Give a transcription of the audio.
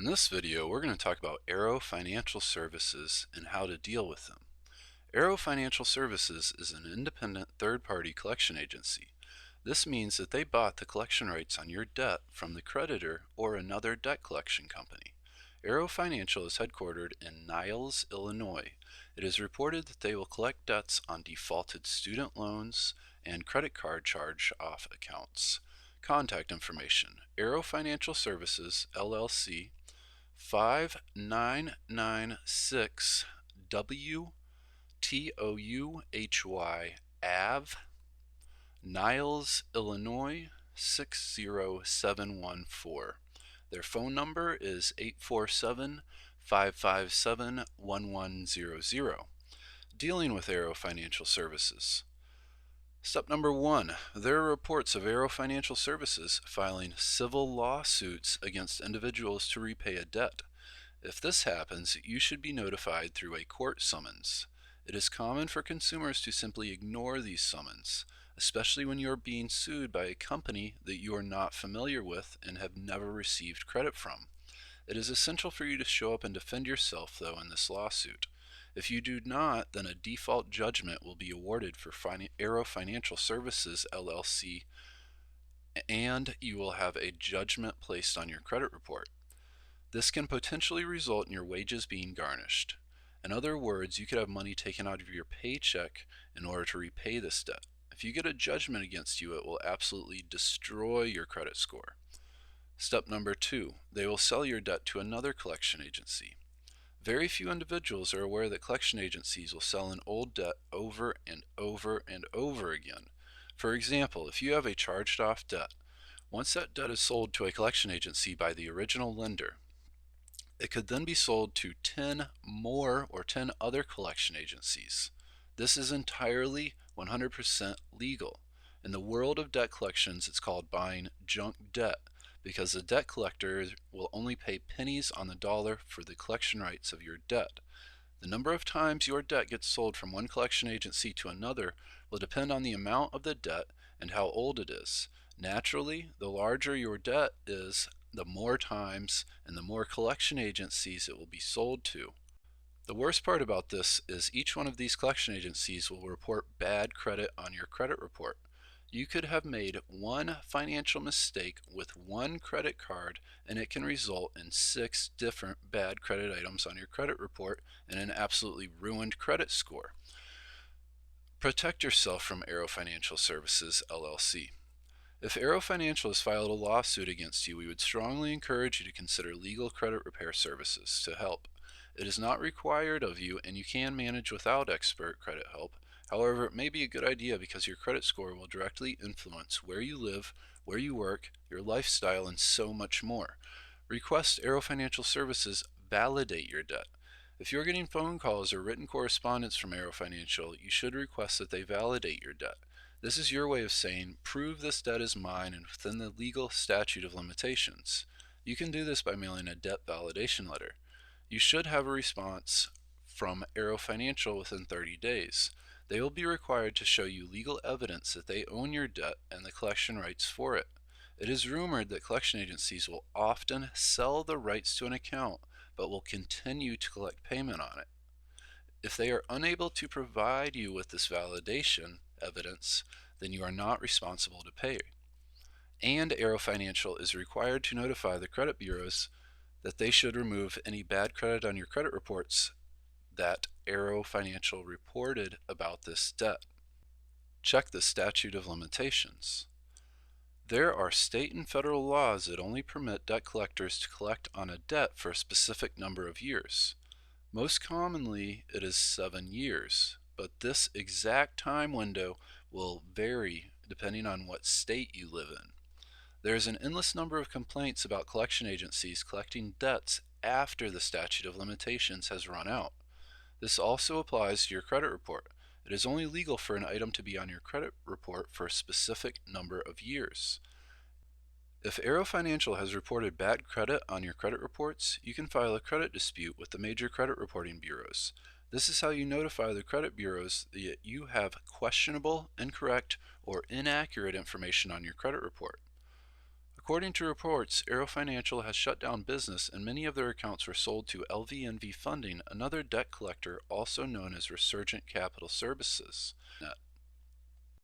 In this video, we're going to talk about Arrow Financial Services and how to deal with them. Arrow Financial Services is an independent third-party collection agency. This means that they bought the collection rights on your debt from the creditor or another debt collection company. Arrow Financial is headquartered in Niles, Illinois. It is reported that they will collect debts on defaulted student loans and credit card charge-off accounts. Contact information: Arrow Financial Services, LLC, 5996 WTOUHY Ave, Niles, Illinois 60714. Their phone number is 847-557-1100. Dealing with Arrow Financial Services. Step number 1. There are reports of Arrow Financial Services filing civil lawsuits against individuals to repay a debt. If this happens, you should be notified through a court summons. It is common for consumers to simply ignore these summons, especially when you are being sued by a company that you are not familiar with and have never received credit from. It is essential for you to show up and defend yourself, though, in this lawsuit. If you do not, then a default judgment will be awarded for Arrow Financial Services, LLC, and you will have a judgment placed on your credit report. This can potentially result in your wages being garnished. In other words, you could have money taken out of your paycheck in order to repay this debt. If you get a judgment against you, it will absolutely destroy your credit score. Step number 2. They will sell your debt to another collection agency. Very few individuals are aware that collection agencies will sell an old debt over and over and over again. For example, if you have a charged-off debt, once that debt is sold to a collection agency by the original lender, it could then be sold to 10 more or 10 other collection agencies. This is entirely 100% legal. In the world of debt collections, it's called buying junk debt, because the debt collector will only pay pennies on the dollar for the collection rights of your debt. The number of times your debt gets sold from one collection agency to another will depend on the amount of the debt and how old it is. Naturally, the larger your debt is, the more times and the more collection agencies it will be sold to. The worst part about this is each one of these collection agencies will report bad credit on your credit report. You could have made one financial mistake with one credit card, and it can result in 6 different bad credit items on your credit report and an absolutely ruined credit score. Protect yourself from Arrow Financial Services, LLC. If Arrow Financial has filed a lawsuit against you, we would strongly encourage you to consider legal credit repair services to help. It is not required of you, and you can manage without expert credit help. However, it may be a good idea because your credit score will directly influence where you live, where you work, your lifestyle, and so much more. Request Arrow Financial Services validate your debt. If you're getting phone calls or written correspondence from Arrow Financial, you should request that they validate your debt. This is your way of saying, prove this debt is mine and within the legal statute of limitations. You can do this by mailing a debt validation letter. You should have a response from Arrow Financial within 30 days. They will be required to show you legal evidence that they own your debt and the collection rights for it. It is rumored that collection agencies will often sell the rights to an account, but will continue to collect payment on it. If they are unable to provide you with this validation evidence, then you are not responsible to pay. And Arrow Financial is required to notify the credit bureaus that they should remove any bad credit on your credit reports that Arrow Financial reported about this debt. Check the statute of limitations. There are state and federal laws that only permit debt collectors to collect on a debt for a specific number of years. Most commonly, it is 7 years, but this exact time window will vary depending on what state you live in. There is an endless number of complaints about collection agencies collecting debts after the statute of limitations has run out. This also applies to your credit report. It is only legal for an item to be on your credit report for a specific number of years. If Arrow Financial has reported bad credit on your credit reports, you can file a credit dispute with the major credit reporting bureaus. This is how you notify the credit bureaus that you have questionable, incorrect, or inaccurate information on your credit report. According to reports, Aero Financial has shut down business and many of their accounts were sold to LVNV Funding, another debt collector also known as Resurgent Capital Services.